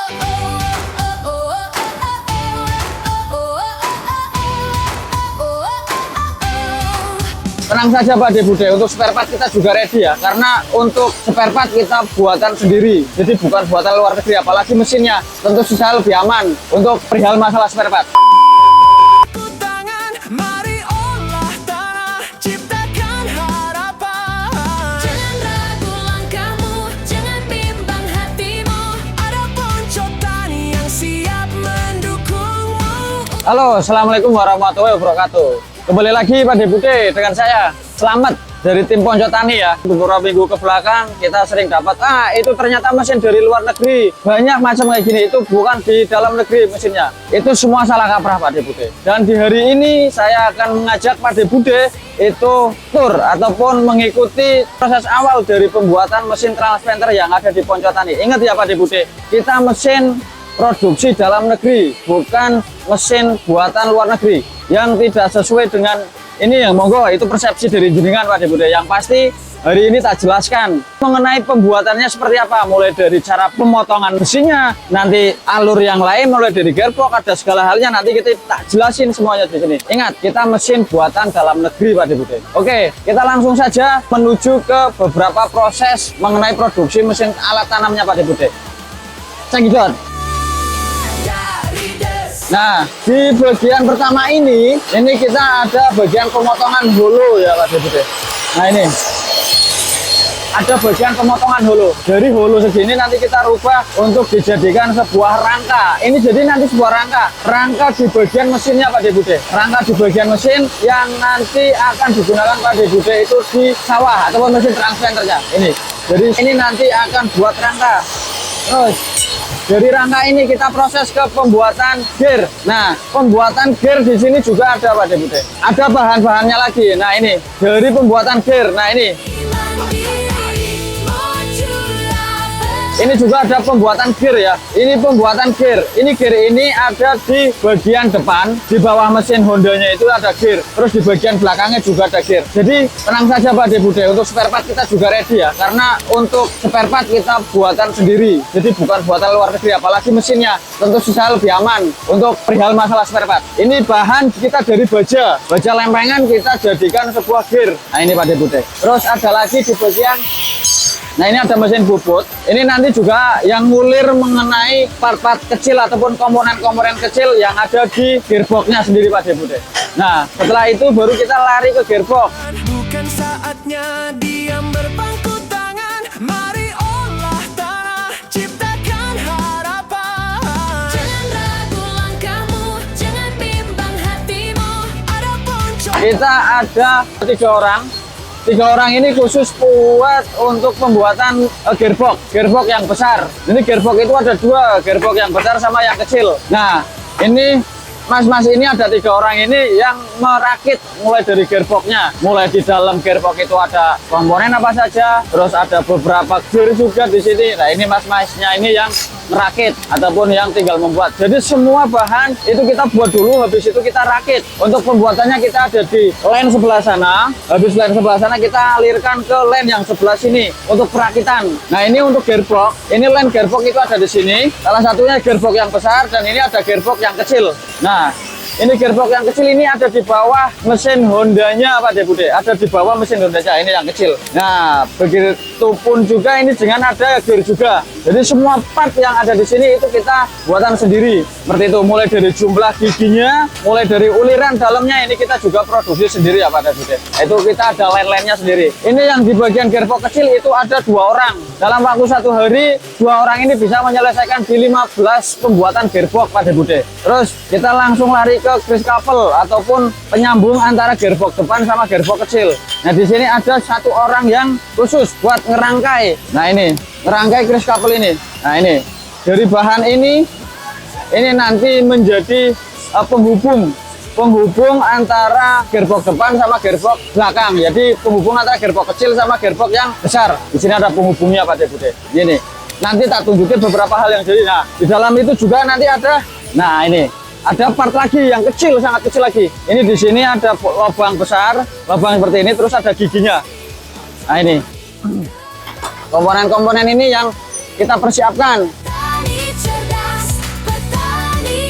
Tenang saja Pak De Bude, untuk spare part kita juga ready ya, karena untuk spare part kita buatan sendiri, jadi bukan buatan luar negeri, apalagi mesinnya tentu saja lebih aman untuk perihal masalah spare part. Halo, assalamualaikum warahmatullahi wabarakatuh. Kembali lagi Pak De Bude dengan saya Selamat dari tim Ponco Tani ya. Beberapa minggu ke belakang kita sering dapat itu ternyata mesin dari luar negeri, banyak macam kayak gini. Itu bukan di dalam negeri mesinnya, itu semua salah kaprah Pak De Bude. Dan di hari ini saya akan mengajak Pak De Bude itu tur ataupun mengikuti proses awal dari pembuatan mesin transplanter yang ada di Ponco Tani. Ingat ya Pak De Bude, kita mesin produksi dalam negeri, bukan mesin buatan luar negeri yang tidak sesuai dengan ini. Yang monggo itu persepsi dari jenengan Pak De Bude. Yang pasti hari ini tak jelaskan mengenai pembuatannya seperti apa, mulai dari cara pemotongan mesinnya, nanti alur yang lain, mulai dari gearbox, ada segala halnya nanti kita tak jelasin semuanya di sini. Ingat, kita mesin buatan dalam negeri Pak De Bude. Oke, kita langsung saja menuju ke beberapa proses mengenai produksi mesin alat tanamnya Pak De Bude. Cekidot. Nah, di bagian pertama ini kita ada bagian pemotongan holo ya Pak De Bude. Nah ini ada bagian pemotongan holo. Dari holo segini nanti kita rubah untuk dijadikan sebuah rangka. Ini jadi nanti sebuah rangka di bagian mesinnya Pak De Bude. Rangka di bagian mesin yang nanti akan digunakan Pak De Bude itu di sawah ataupun mesin transplanternya. Ini, jadi ini nanti akan buat rangka. Terus dari rangka ini kita proses ke pembuatan gear. Nah, pembuatan gear di sini juga ada Pak De Bude. Ada bahan-bahannya lagi. Nah, ini dari pembuatan gear. Nah, ini juga ada pembuatan gear ya. Ini pembuatan gear. Ini gear ini ada di bagian depan, di bawah mesin Hondanya itu ada gear. Terus di bagian belakangnya juga ada gear. Jadi tenang saja Pak De Bude, untuk spare part kita juga ready ya. Karena untuk spare part kita buatan sendiri, jadi bukan buatan luar negeri, apalagi mesinnya tentu saja lebih aman untuk perihal masalah spare part. Ini bahan kita dari baja lempengan kita jadikan sebuah gear. Nah ini Pak De Bude. Terus ada lagi di bagian, nah ini ada mesin bubut. Ini nanti juga yang ngulir mengenai part-part kecil ataupun komponen-komponen kecil yang ada di gearboxnya sendiri Pak De Bude. Nah setelah itu baru kita lari ke gearbox. Bukan saatnya diam berpangku tangan, mari olah tanah, ciptakan harapan. Jangan ragu langkahmu, jangan bimbang hatimu, ada Ponco. Kita ada 3 orang ini khusus buat untuk pembuatan gearbox yang besar. Ini gearbox itu ada 2, gearbox yang besar sama yang kecil. Nah ini mas-mas ini ada 3 orang ini yang merakit mulai dari gearboxnya. Mulai di dalam gearbox itu ada komponen apa saja, terus ada beberapa gear juga di sini. Nah ini mas-masnya ini yang merakit ataupun yang tinggal membuat. Jadi semua bahan itu kita buat dulu, habis itu kita rakit. Untuk pembuatannya kita ada di line sebelah sana. Habis line sebelah sana kita alirkan ke line yang sebelah sini untuk perakitan. Nah ini untuk gearbox, ini line gearbox itu ada di sini. Salah satunya gearbox yang besar dan ini ada gearbox yang kecil. Nah ini gearbox yang kecil ini ada di bawah mesin Hondanya Pak De Bude. Ada di bawah mesin Hondanya, ini yang kecil. Nah begitupun juga ini dengan ada gear juga. Jadi semua part yang ada di sini itu kita buatan sendiri. Seperti itu, mulai dari jumlah giginya, mulai dari uliran dalamnya ini kita juga produksi sendiri ya Pak De Bude. Itu kita ada line-line-nya sendiri. Ini yang di bagian gearbox kecil itu ada 2 orang. Dalam waktu 1 hari 2 orang ini bisa menyelesaikan di 15 pembuatan gearbox Pak De Bude. Terus kita langsung lari ke grease couple ataupun penyambung antara gearbox depan sama gearbox kecil. Nah di sini ada 1 orang yang khusus buat ngerangkai. Nah ini ngerangkai grease couple ini. Nah ini dari bahan ini nanti menjadi penghubung antara gearbox depan sama gearbox belakang. Jadi penghubung antara gearbox kecil sama gearbox yang besar. Di sini ada penghubungnya Pak De Bude. Ini nanti tak tunjukin beberapa hal yang jadi. Nah di dalam itu juga nanti ada. Nah ini ada part lagi yang kecil, sangat kecil lagi. Ini di sini ada lubang besar, lubang seperti ini, terus ada giginya. Nah ini komponen-komponen ini yang kita persiapkan.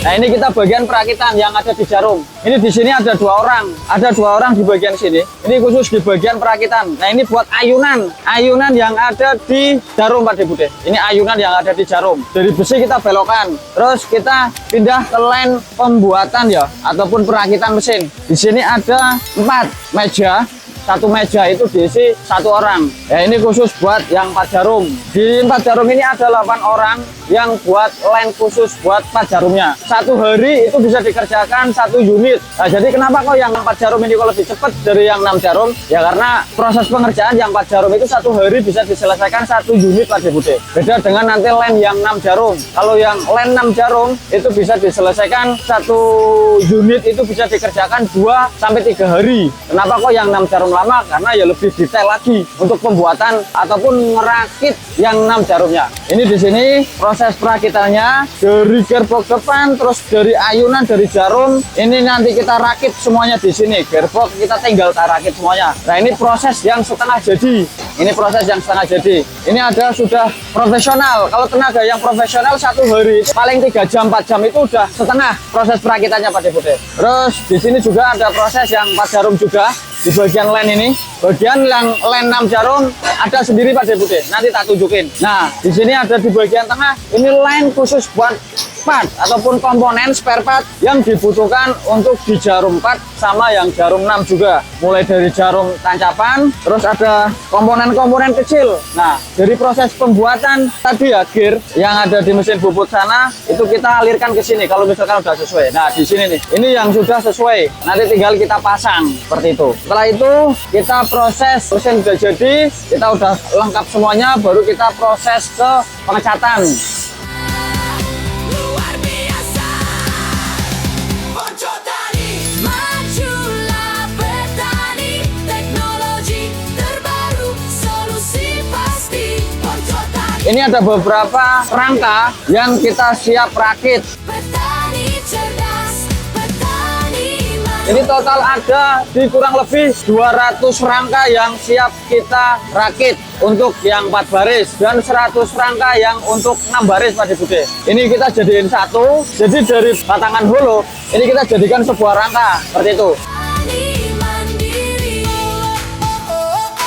Nah, ini kita bagian perakitan yang ada di jarum. Ini di sini ada dua orang di bagian sini. Ini khusus di bagian perakitan. Nah, ini buat ayunan yang ada di jarum Pak De Bude. Ini ayunan yang ada di jarum. Dari besi kita belokkan, terus kita pindah ke line pembuatan ya, ataupun perakitan mesin. Di sini ada 4 meja. Satu meja itu diisi 1 orang. Ya, ini khusus buat yang 4 jarum. Di 4 jarum ini ada 8 orang yang buat line khusus buat 4 jarumnya. Satu hari itu bisa dikerjakan 1 unit. Nah, jadi kenapa kok yang 4 jarum ini kok lebih cepat dari yang 6 jarum? Ya karena proses pengerjaan yang 4 jarum itu 1 hari bisa diselesaikan 1 unit Pak De Bude. Beda dengan nanti line yang 6 jarum. Kalau yang line 6 jarum itu bisa diselesaikan 1 unit itu bisa dikerjakan 2 sampai 3 hari. Kenapa kok yang 6 jarum lama? Karena ya lebih detail lagi untuk pembuatan ataupun merakit yang 6 jarumnya. Ini di sini proses perakitannya dari gearbox depan, terus dari ayunan, dari jarum. Ini nanti kita rakit semuanya di sini. Gearbox kita tinggal rakit semuanya. Nah, ini proses yang setengah jadi. Ini proses yang setengah jadi. Ini ada sudah profesional. Kalau tenaga yang profesional 1 hari paling 3 jam 4 jam itu udah setengah proses perakitannya Pak De Bude. Terus di sini juga ada proses yang 4 jarum juga. Di bagian line ini, bagian yang line 6 jarum ada sendiri Pak De Bude. Nanti tak tunjukin. Nah, di sini ada di bagian tengah. Ini line khusus buat part ataupun komponen spare part yang dibutuhkan untuk di jarum 4 sama yang jarum 6 juga. Mulai dari jarum tancapan, terus ada komponen-komponen kecil. Nah, dari proses pembuatan tadi ya gear yang ada di mesin bubut sana itu kita alirkan ke sini kalau misalkan udah sesuai. Nah, di sini nih. Ini yang sudah sesuai. Nanti tinggal kita pasang seperti itu. Setelah itu kita proses mesin udah jadi, kita udah lengkap semuanya, baru kita proses ke pengecatan. Ini ada beberapa rangka yang kita siap rakit. Ini total ada di kurang lebih 200 rangka yang siap kita rakit untuk yang 4 baris dan 100 rangka yang untuk 6 baris Pak De Bude. Ini kita jadiin satu, jadi dari batangan hulu ini kita jadikan sebuah rangka seperti itu.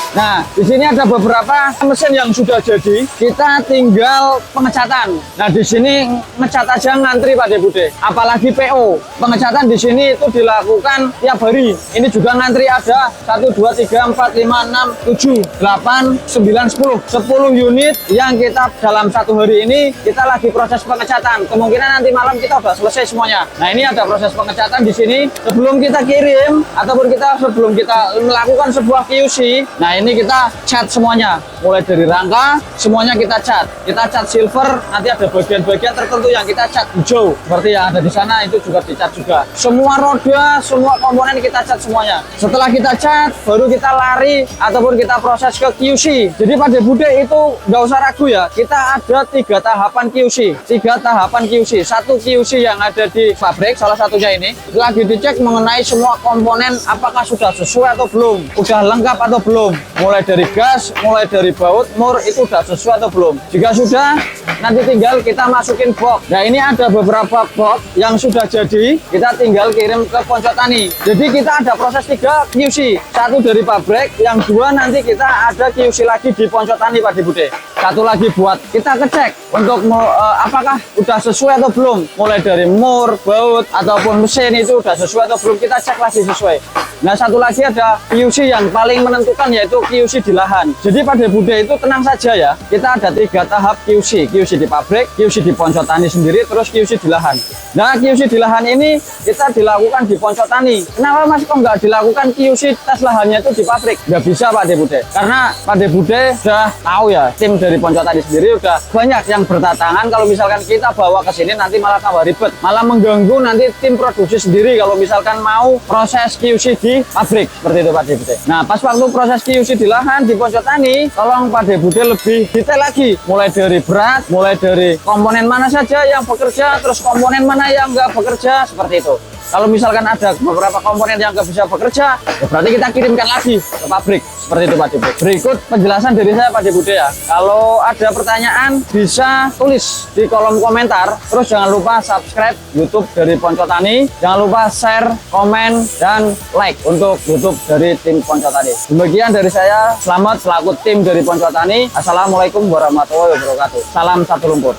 Nah, di sini ada beberapa mesin yang sudah jadi, kita tinggal pengecatan. Nah, di sini ngecat aja ngantri Pak De Bude, apalagi PO. Pengecatan di sini itu dilakukan tiap hari. Ini juga ngantri ada 1, 2, 3, 4, 5, 6, 7, 8, 9, 10. 10 unit yang kita dalam 1 hari ini kita lagi proses pengecatan. Kemungkinan nanti malam kita udah selesai semuanya. Nah, ini ada proses pengecatan di sini. Sebelum kita kirim ataupun sebelum kita melakukan sebuah QC. Nah, ini kita cat semuanya, mulai dari rangka semuanya kita cat silver. Nanti ada bagian-bagian tertentu yang kita cat hijau seperti yang ada di sana, itu juga dicat juga. Semua roda, semua komponen kita cat semuanya. Setelah kita cat, baru kita lari ataupun kita proses ke QC. Jadi Pak De Bude itu nggak usah ragu ya, kita ada 3 tahapan QC. 3 tahapan QC. Satu QC yang ada di pabrik, salah satunya ini lagi dicek mengenai semua komponen apakah sudah sesuai atau belum, udah lengkap atau belum. Mulai dari gas, mulai dari baut, mur itu udah sesuai atau belum. Jika sudah, nanti tinggal kita masukin box. Nah, ini ada beberapa box yang sudah jadi, kita tinggal kirim ke Poncok Tani. Jadi kita ada proses 3 QC. Satu dari pabrik, yang 2 nanti kita ada QC lagi di Poncok Tani Pak De Bude. Satu lagi buat kita ngecek untuk apakah udah sesuai atau belum. Mulai dari mur, baut, ataupun mesin itu udah sesuai atau belum, kita cek lagi sesuai. Nah, satu lagi ada QC yang paling menentukan, yaitu QC di lahan. Jadi Pak De Bude itu tenang saja ya, kita ada 3 tahap QC. QC di pabrik, QC di Poncok Tani sendiri, terus QC di lahan. Nah, QC di lahan ini kita dilakukan di Poncok Tani. Kenapa Mas kok nggak dilakukan QC tes lahannya itu di pabrik? Nggak bisa Pak De Bude, karena Pak De Bude sudah tahu ya, tim dari Poncok Tani sendiri udah banyak yang berdatangan. Kalau misalkan kita bawa ke sini nanti malah tambah ribet, malah mengganggu nanti tim produksi sendiri kalau misalkan mau proses QC di pabrik seperti itu Pak De Bude. Nah, pas waktu proses QC di lahan di Poncok Tani, tolong Pak De Bude lebih detail lagi, mulai dari berat, mulai dari komponen mana saja yang bekerja, terus komponen mana yang nggak bekerja, seperti itu. Kalau misalkan ada beberapa komponen yang nggak bisa bekerja, ya berarti kita kirimkan lagi ke pabrik. Seperti itu Pak Deput. Berikut penjelasan dari saya Pak Deput ya. Kalau ada pertanyaan bisa tulis di kolom komentar. Terus jangan lupa subscribe YouTube dari Ponco Tani. Jangan lupa share, komen, dan like untuk YouTube dari tim Ponco Tani. Demikian dari saya. Selamat selaku tim dari Ponco Tani. Assalamualaikum warahmatullahi wabarakatuh. Salam satu lumpur.